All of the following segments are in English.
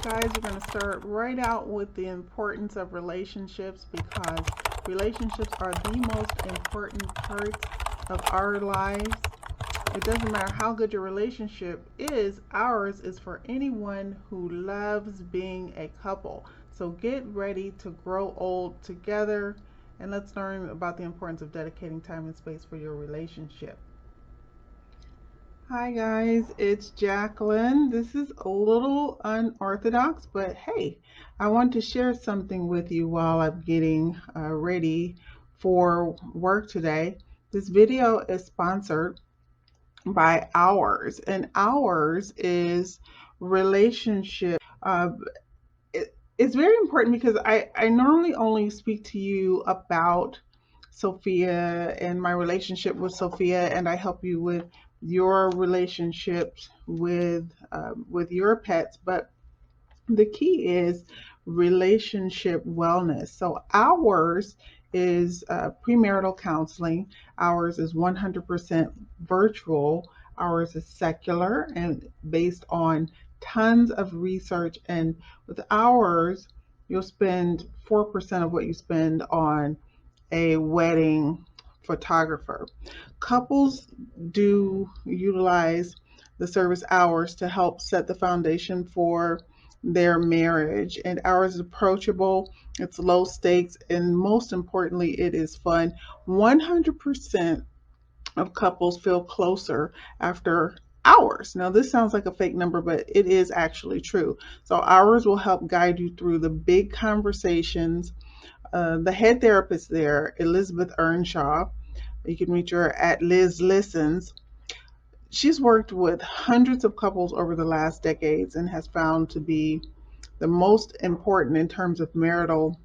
guys, we're going to start right out with the importance of relationships, because relationships are the most important parts of our lives. It doesn't matter how good your relationship is, ours is for anyone who loves being a couple. So get ready to grow old together, and let's learn about the importance of dedicating time and space for your relationship. Hi guys, it's Jacquelyn. This is a little unorthodox, but hey, I want to share something with you while I'm getting ready for work today. This video is sponsored by Ours, and Ours is relationship. It's very important because I normally only speak to you about Sophia and my relationship with Sophia, and I help you with your relationships with your pets. But the key is relationship wellness. So ours is premarital counseling. Ours is 100% virtual. Ours is secular and based on tons of research. And with ours, you'll spend 4% of what you spend on a wedding photographer. Couples do utilize the service Ours to help set the foundation for their marriage, and Ours is approachable, it's low stakes, and most importantly, it is fun. 100% of couples feel closer after Ours. Now, this sounds like a fake number, but it is actually true. So Ours will help guide you through the big conversations. The head therapist there, Elizabeth Earnshaw, you can reach her at Liz Listens. She's worked with hundreds of couples over the last decades and has found to be the most important in terms of marital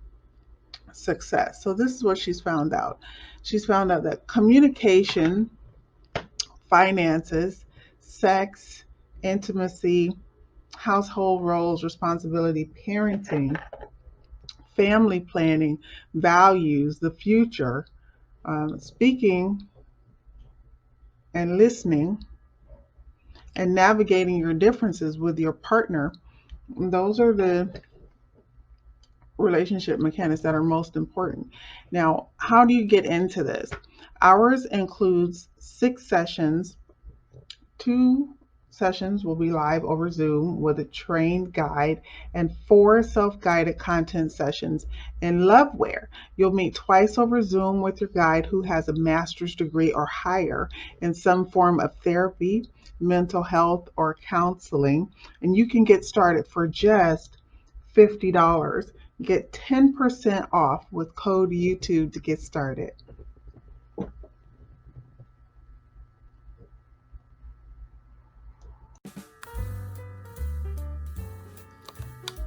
success. So this is what she's found out. She's found out that communication, finances, sex, intimacy, household roles, responsibility, parenting, family planning, values, the future, speaking and listening, and navigating your differences with your partner. Those are the relationship mechanics that are most important. Now, how do you get into this? Ours includes 6 sessions. 2 sessions will be live over Zoom with a trained guide, and 4 self-guided content sessions in Loveware. You'll meet twice over Zoom with your guide who has a master's degree or higher in some form of therapy, mental health, or counseling, and you can get started for just $50. Get 10% off with code YouTube to get started.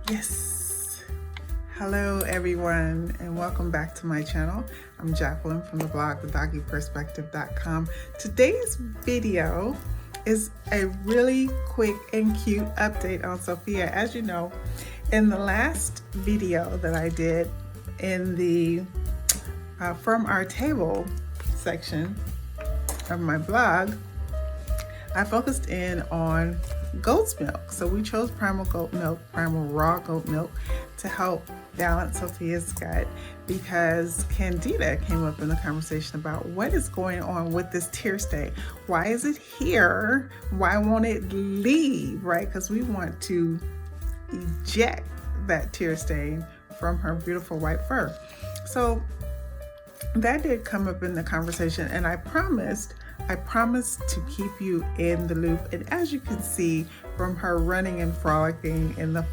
Yes. Hello everyone, and welcome back to my channel. I'm Jacquelyn from the blog thedoggyperspective.com. Today's video is a really quick and cute update on Sophia. As you know, in the last video that I did in the From Our Table section of my blog, I focused in on goat's milk. So we chose primal goat milk, primal raw goat milk, to help balance Sophia's gut, because Candida came up in the conversation about what is going on with this tear stain. Why is it here? Why won't it leave, right? Because we want to eject that tear stain from her beautiful white fur. So that did come up in the conversation, and I promised to keep you in the loop. And as you can see from her running and frolicking in the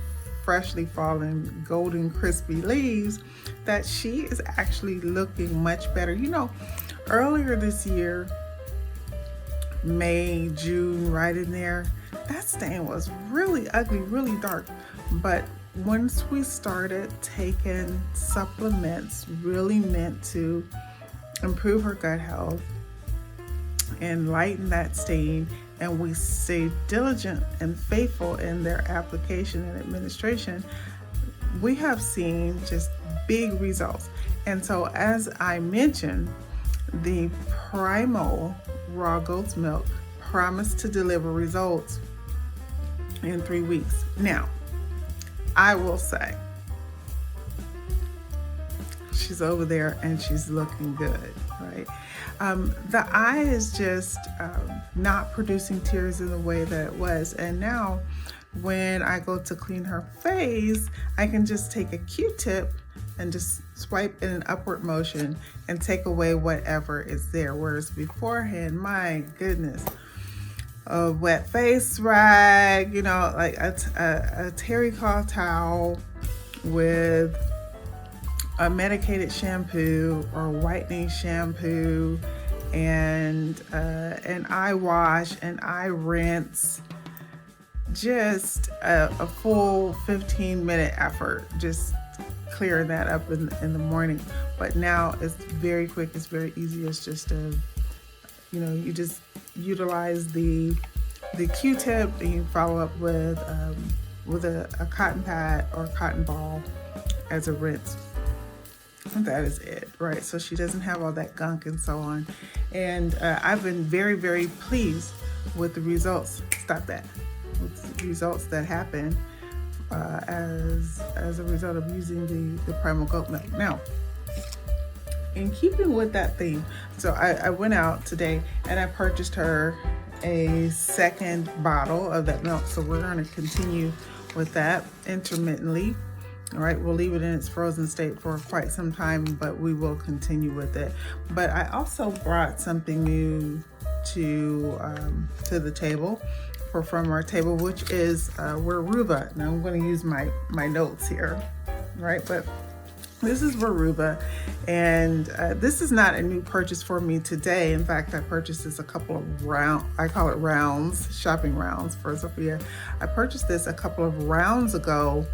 freshly fallen golden crispy leaves, that she is actually looking much better. You know, earlier this year, May, June, right in there, that stain was really ugly, really dark. But once we started taking supplements really meant to improve her gut health and lighten that stain, and we stay diligent and faithful in their application and administration, we have seen just big results. And so, as I mentioned, the primal raw goat's milk promised to deliver results in 3 weeks. Now, I will say, she's over there and she's looking good, right? The eye is just not producing tears in the way that it was. And now when I go to clean her face, I can just take a Q-tip and just swipe in an upward motion and take away whatever is there. Whereas beforehand, my goodness, a wet face rag, you know, like a terry cloth towel with a medicated shampoo or whitening shampoo and an eye wash, an eye rinse, just a full 15-minute effort just clearing that up in the morning. But now it's very quick, it's very easy. It's just a, you know, you just utilize the Q-tip and you follow up with a cotton pad or cotton ball as a rinse. And that is it, right? So she doesn't have all that gunk and so on. And I've been very, very pleased with the results. Stop that. With the results that happen as a result of using the primal goat milk. Now, in keeping with that theme, so I went out today and I purchased her a second bottle of that milk. So we're going to continue with that intermittently. All right, we'll leave it in its frozen state for quite some time, but we will continue with it. But I also brought something new to the table from our table, which is WERUVA. Now I'm going to use my notes here, right? But this is WERUVA, and this is not a new purchase for me today. In fact, I purchased this a couple of I call it rounds, shopping rounds for Sophia. I purchased this a couple of rounds ago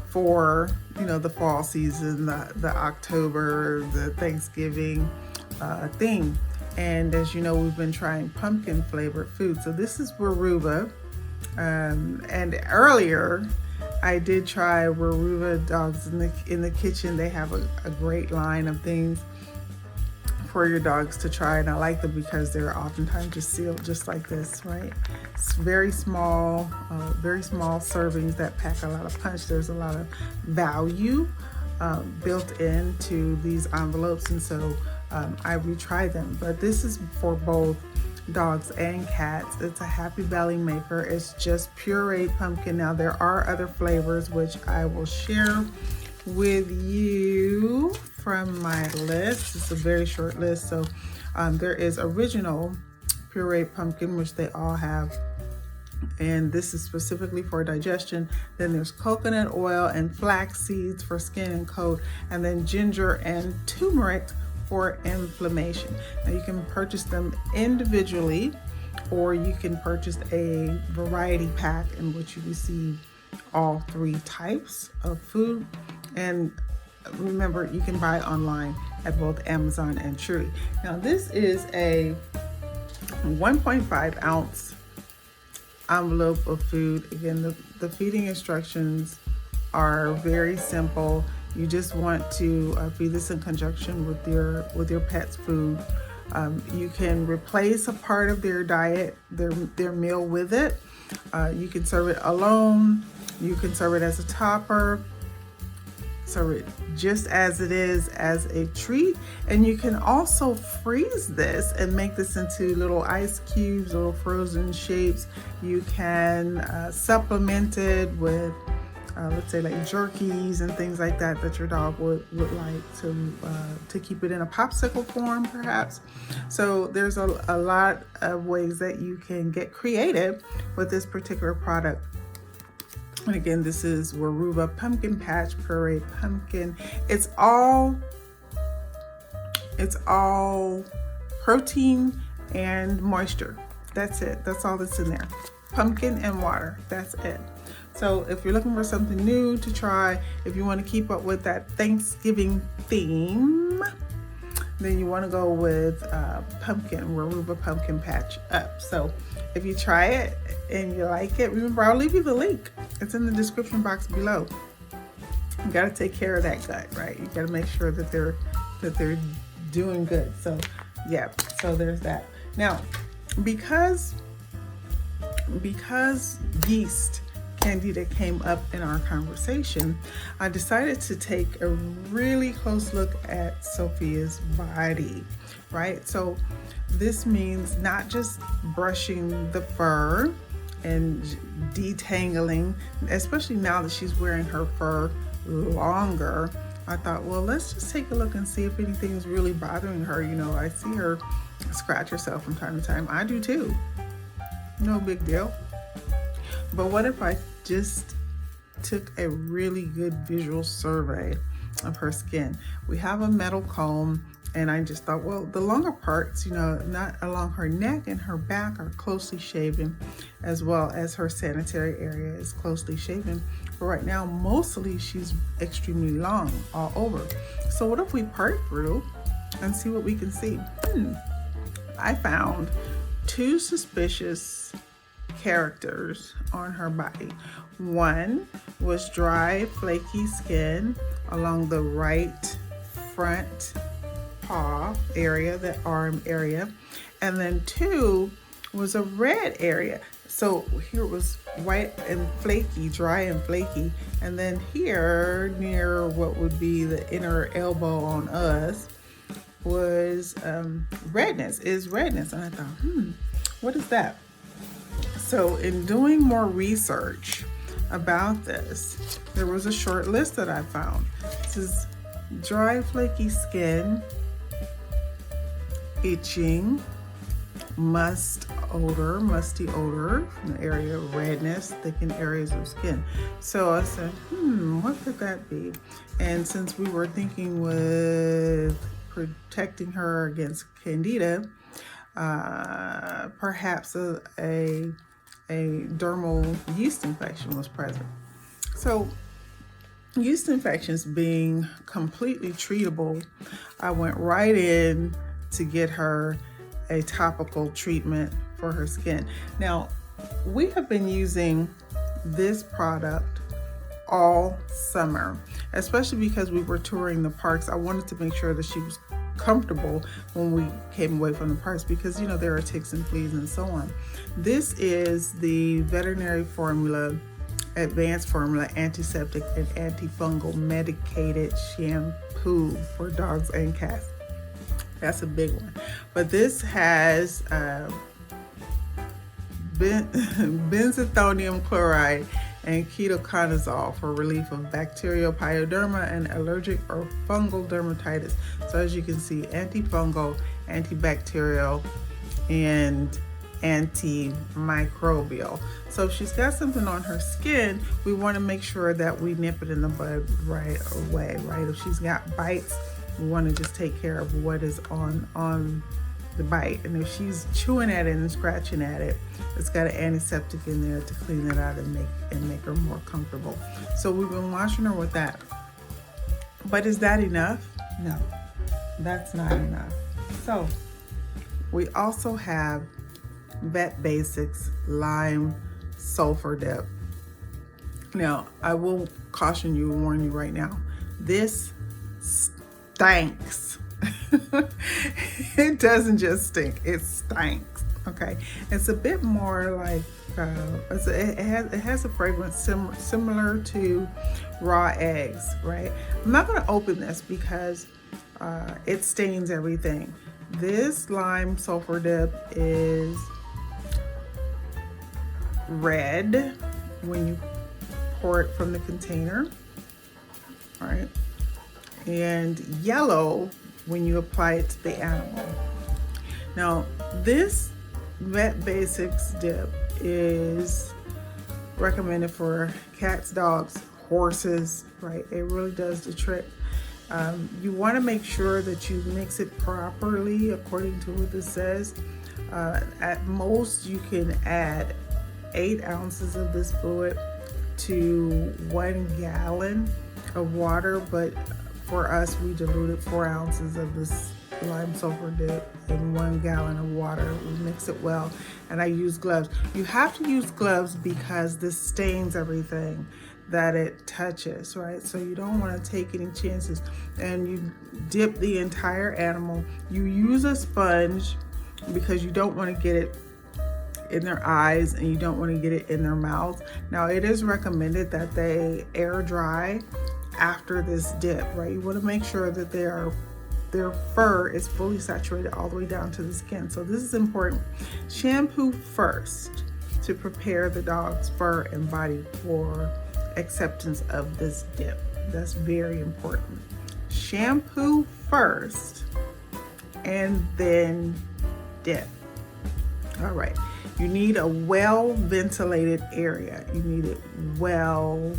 for, you know, the fall season, the October, the Thanksgiving thing. And as you know, we've been trying pumpkin flavored food. So this is WERUVA. And earlier I did try WERUVA dogs in the kitchen. They have a great line of things for your dogs to try, and I like them because they're oftentimes just sealed just like this, right? It's very small servings that pack a lot of punch. There's a lot of value built into these envelopes, and so I retry them. But this is for both dogs and cats. It's a happy belly maker. It's just pureed pumpkin. Now there are other flavors which I will share with you from my list. It's a very short list. So there is original pureed pumpkin, which they all have, and this is specifically for digestion. Then there's coconut oil and flax seeds for skin and coat, and then ginger and turmeric for inflammation. Now you can purchase them individually, or you can purchase a variety pack in which you receive all three types of food. And remember, you can buy online at both Amazon and Chewy. Now this is a 1.5 ounce envelope of food. Again, the feeding instructions are very simple. You just want to feed this in conjunction with your pet's food. You can replace a part of their diet, their meal with it. You can serve it alone. You can serve it as a topper. Serve it just as it is as a treat. And you can also freeze this and make this into little ice cubes, little frozen shapes. You can supplement it with let's say like jerkies and things like that your dog would like to keep it in a popsicle form perhaps. So there's a lot of ways that you can get creative with this particular product. And again, this is WERUVA Pumpkin Patch Pureed Pumpkin. It's all protein and moisture. That's it. That's all that's in there. Pumpkin and water. That's it. So if you're looking for something new to try, if you want to keep up with that Thanksgiving theme, then you want to go with WERUVA Pumpkin Patch Up. So if you try it and you like it, remember, I'll leave you the link. It's in the description box below. You got to take care of that gut, right? You got to make sure that they're doing good. So yeah, so there's that. Now, because yeast Candida came up in our conversation, I decided to take a really close look at Sophia's body, right? So this means not just brushing the fur and detangling, especially now that she's wearing her fur longer. I thought, well, let's just take a look and see if anything is really bothering her. You know, I see her scratch herself from time to time. I do too. No big deal. But what if I just took a really good visual survey of her skin? We have a metal comb, and I just thought, well, the longer parts, you know, not along her neck and her back are closely shaven, as well as her sanitary area is closely shaven. But right now, mostly she's extremely long all over. So what if we part through and see what we can see? I found two suspicious characters on her body. One was dry, flaky skin along the right front paw area, the arm area, and then two was a red area. So here was white and flaky, dry and flaky, and then here near what would be the inner elbow on us was redness. And I thought, what is that? So in doing more research about this, there was a short list that I found. This is dry, flaky skin, itching, musty odor from the area of redness, thickened areas of skin. So I said, what could that be? And since we were thinking with protecting her against Candida, perhaps a dermal yeast infection was present. So yeast infections being completely treatable, I went right in to get her a topical treatment for her skin. Now, we have been using this product all summer, especially because we were touring the parks. I wanted to make sure that she was comfortable when we came away from the parks, because you know there are ticks and fleas and so on. This is the veterinary formula, advanced formula, antiseptic and antifungal medicated shampoo for dogs and cats. That's a big one. But this has benzethonium chloride and ketoconazole for relief of bacterial pyoderma and allergic or fungal dermatitis. So as you can see, antifungal, antibacterial, and antimicrobial. So if she's got something on her skin, we want to make sure that we nip it in the bud right away, right? If she's got bites, we want to just take care of what is on the bite. And if she's chewing at it and scratching at it, it's got an antiseptic in there to clean it out and make her more comfortable. So we've been washing her with that. But is that enough? No, that's not enough. So we also have Vet Basics Lime Sulfur Dip. Now, I will caution you and warn you right now, this stinks. It doesn't just stink, it stinks. Okay, it's a bit more like it has a fragrance similar to raw eggs, right? I'm not going to open this because it stains everything. This lime sulfur dip is red when you pour it from the container, right? And yellow when you apply it to the animal. Now, this Vet Basics dip is recommended for cats, dogs, horses, right? It really does the trick. You want to make sure that you mix it properly according to what this says. At most, you can add 8 ounces of this fluid to 1 gallon of water, but for us, we diluted 4 ounces of this lime sulfur dip in 1 gallon of water. We mix it well, and I use gloves. You have to use gloves because this stains everything that it touches, right? So you don't want to take any chances. And you dip the entire animal. You use a sponge because you don't want to get it in their eyes, and you don't want to get it in their mouths. Now, it is recommended that they air dry after this dip, right? You want to make sure that their fur is fully saturated all the way down to the skin. So this is important. Shampoo first to prepare the dog's fur and body for acceptance of this dip. That's very important. Shampoo first and then dip. All right. You need a well ventilated area. You need it well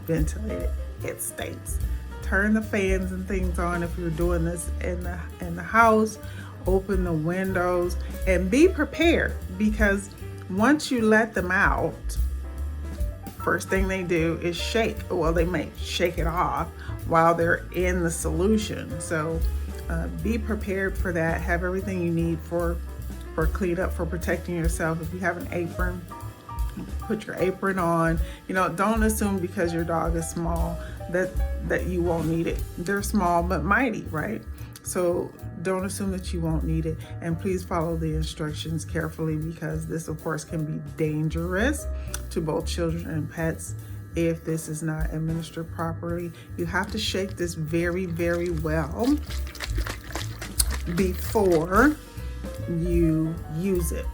ventilated. It states. Turn the fans and things on if you're doing this in the house. Open the windows and be prepared, because once you let them out, first thing they do is shake. Well, they may shake it off while they're in the solution. So be prepared for that. Have everything you need for cleanup, for protecting yourself. If you have an apron, put your apron on. You know, don't assume because your dog is small that you won't need it. They're small but mighty, right? So don't assume that you won't need it. And please follow the instructions carefully, because this, of course, can be dangerous to both children and pets if this is not administered properly. You have to shake this very well before you use it,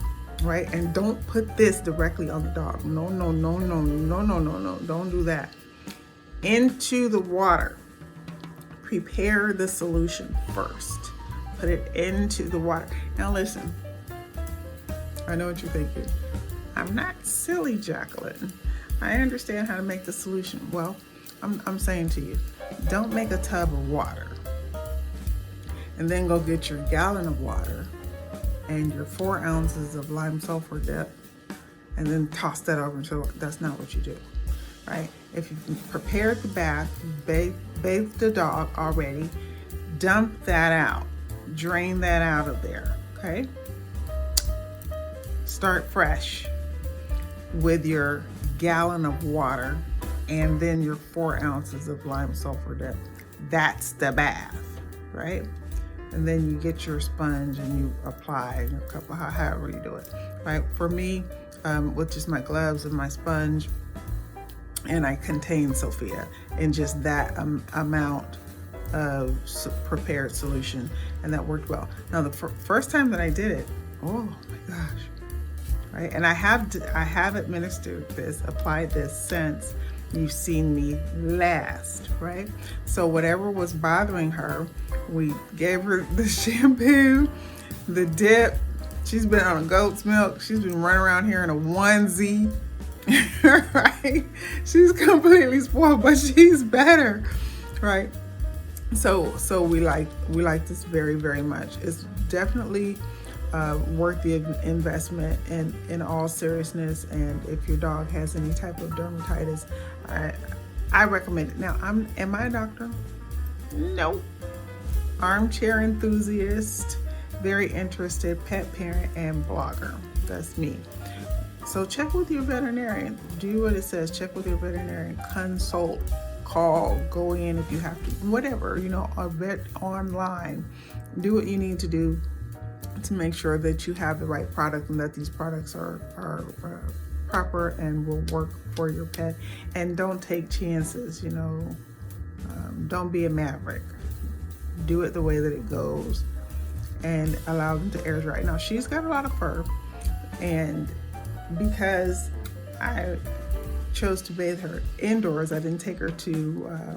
right? And don't put this directly on the dog. No, don't do that. Into the water. Prepare the solution first. Put it into the water. Now listen, I know what you're thinking. I'm not silly, Jacquelyn. I understand how to make the solution. Well, I'm saying to you, don't make a tub of water and then go get your gallon of water and your 4 ounces of lime sulfur dip and then toss that over into the water. That's not what you do, right? If you've prepared the bath, bathed the dog already, dump that out, drain that out of there, okay? Start fresh with your gallon of water and then your 4 ounces of lime sulfur dip. That's the bath, right? And then you get your sponge and you apply your cup, however you do it, right? For me, with just my gloves and my sponge, and I contain Sophia in just that amount of prepared solution, and that worked well. Now, the first time that I did it, oh my gosh, right? And I have administered this, applied this since you've seen me last, right? So whatever was bothering her, we gave her the shampoo, the dip. She's been on a goat's milk. She's been running around here in a onesie, right? She's completely spoiled, but she's better, right? So we like this very much. It's definitely worth the investment in all seriousness. And if your dog has any type of dermatitis, I recommend it. Now, am I a doctor? No. Armchair enthusiast, very interested pet parent and blogger. That's me. So check with your veterinarian. Do what it says. Check with your veterinarian. Consult, call, go in if you have to, whatever, a vet online. Do what you need to do to make sure that you have the right product and that these products are proper and will work for your pet. And don't take chances, don't be a maverick. Do it the way that it goes and allow them to air dry. Now, she's got a lot of fur, and because I chose to bathe her indoors, I didn't take her to,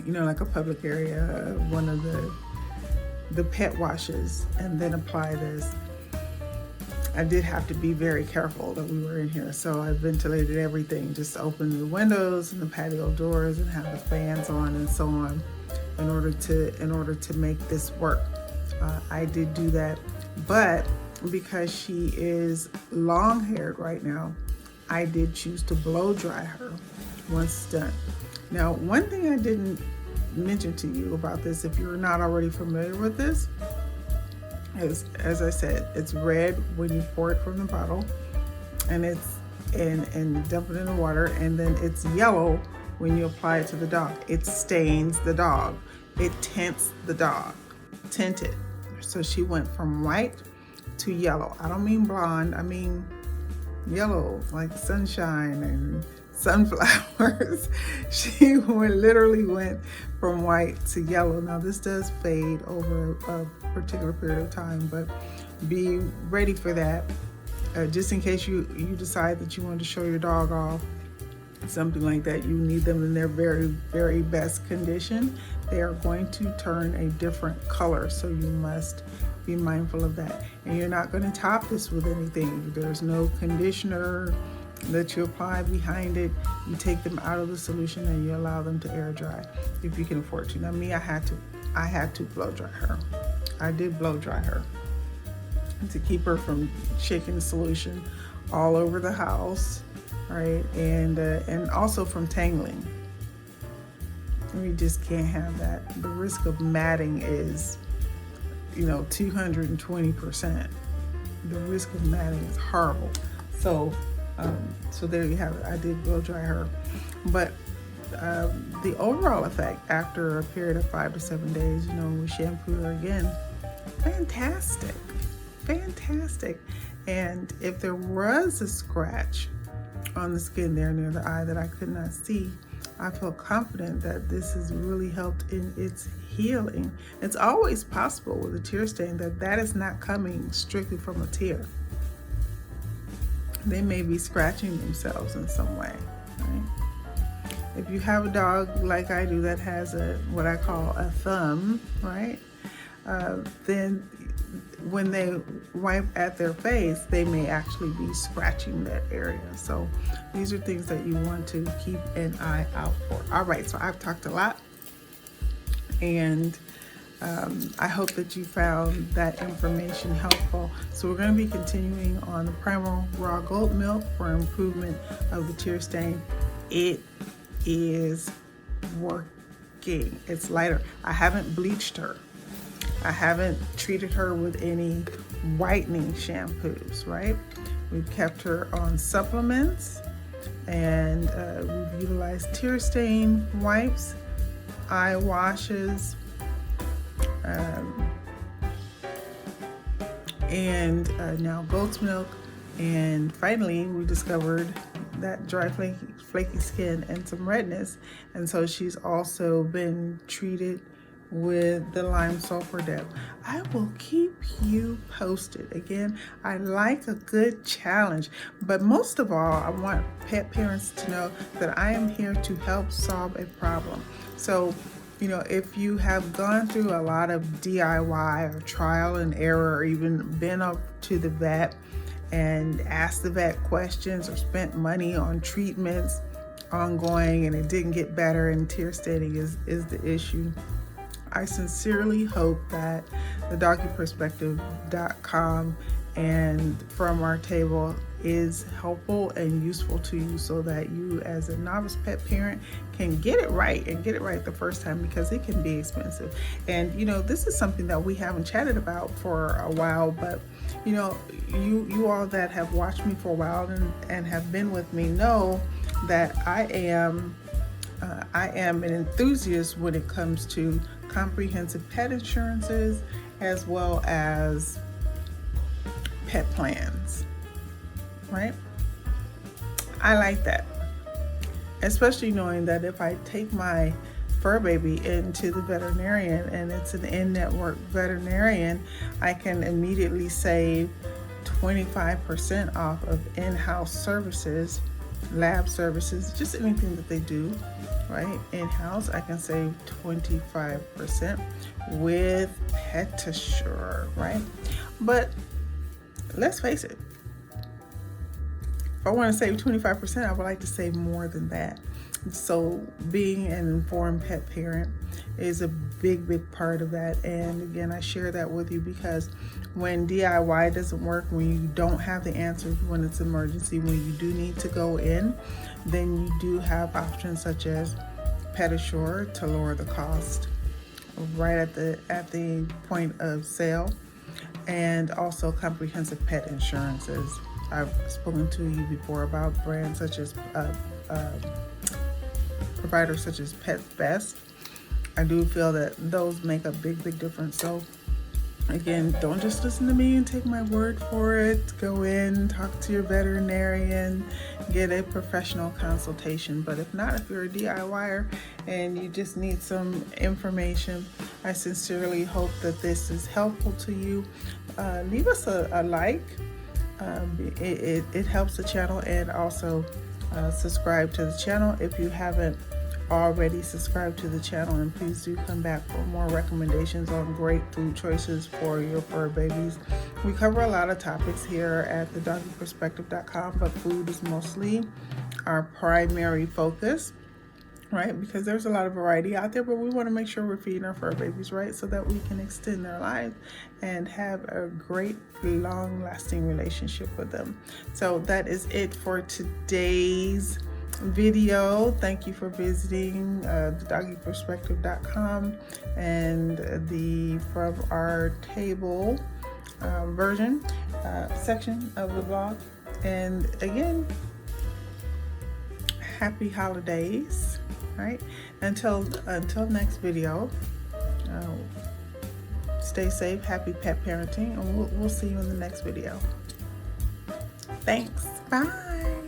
like a public area, one of the pet washes, and then apply this. I did have to be very careful that we were in here, so I ventilated everything, just open the windows and the patio doors and have the fans on and so on in order to make this work. I did do that, but because she is long-haired right now, I did choose to blow dry her once done. Now, one thing I didn't mention to you about this, if you're not already familiar with this, is, as I said, it's red when you pour it from the bottle, and and dump it in the water, and then it's yellow when you apply it to the dog. It stains the dog. It tints the dog. Tinted. So she went from white to yellow. I don't mean blonde, I mean yellow, like sunshine and sunflowers. She literally went from white to yellow. Now this does fade over a particular period of time, but be ready for that. Just in case you decide that you want to show your dog off, something like that, you need them in their very, very best condition. They are going to turn a different color, so you must be mindful of that. And you're not going to top this with anything. There's no conditioner that you apply behind it. You take them out of the solution and you allow them to air dry if you can afford to. Now me, I had to blow dry her. I did blow dry her to keep her from shaking the solution all over the house, right? And also from tangling. We just can't have that. The risk of matting is, 220%. The risk of matting is horrible. So there you have it. I did blow dry her, but the overall effect after a period of 5 to 7 days, we shampoo her again. Fantastic. And if there was a scratch on the skin there near the eye that I could not see, I feel confident that this has really helped in its healing. It's always possible with a tear stain that is not coming strictly from a tear. They may be scratching themselves in some way, right? If you have a dog like I do that has what I call a thumb, right? Then when they wipe at their face, they may actually be scratching that area. So these are things that you want to keep an eye out for. All right, so I've talked a lot, and I hope that you found that information helpful. So we're going to be continuing on the Primal Raw Goat Milk for improvement of the tear stain. It is working. It's lighter. I haven't bleached her. I haven't treated her with any whitening shampoos, right? We've kept her on supplements, and we've utilized tear stain wipes, eye washes, and now goat's milk. And finally, we discovered that dry, flaky skin and some redness. And so she's also been treated with the lime sulfur dip. I will keep you posted. Again, I like a good challenge, but most of all, I want pet parents to know that I am here to help solve a problem. So, if you have gone through a lot of DIY or trial and error, or even been up to the vet and asked the vet questions or spent money on treatments ongoing and it didn't get better and tear staining is the issue, I sincerely hope that the doggyperspective.com and From Our Table is helpful and useful to you, so that you as a novice pet parent can get it right and get it right the first time, because it can be expensive. And this is something that we haven't chatted about for a while, but you all that have watched me for a while and have been with me know that I am an enthusiast when it comes to comprehensive pet insurances as well as pet plans, right? I like that, especially knowing that if I take my fur baby into the veterinarian and it's an in-network veterinarian, I can immediately save 25% off of in-house services, lab services, just anything that they do, right? In-house, I can save 25% with PetAssure, right? But let's face it, if I want to save 25%, I would like to save more than that. So being an informed pet parent is a big part of that. And again, I share that with you because when DIY doesn't work, when you don't have the answers, when it's emergency, when you do need to go in, then you do have options such as PetAssure to lower the cost right at the point of sale, and also comprehensive pet insurances. I've spoken to you before about brands such as providers such as Pets Best. I do feel that those make a big difference. So Again, don't just listen to me and take my word for it. Go in, talk to your veterinarian, get a professional consultation. But if not, if you're a DIYer and you just need some information, I sincerely hope that this is helpful to you. Leave us a like. It helps the channel, and also subscribe to the channel if you haven't already subscribed to the channel, and please do come back for more recommendations on great food choices for your fur babies. We cover a lot of topics here at thedoggyperspective.com, but food is mostly our primary focus, right? Because there's a lot of variety out there, but we want to make sure we're feeding our fur babies right so that we can extend their lives and have a great long-lasting relationship with them. So that is it for today's video. Thank you for visiting thedoggyperspective.com and the From Our Table version section of the blog. And again, happy holidays, right? Until next video, stay safe, happy pet parenting, and we'll see you in the next video. Thanks. Bye.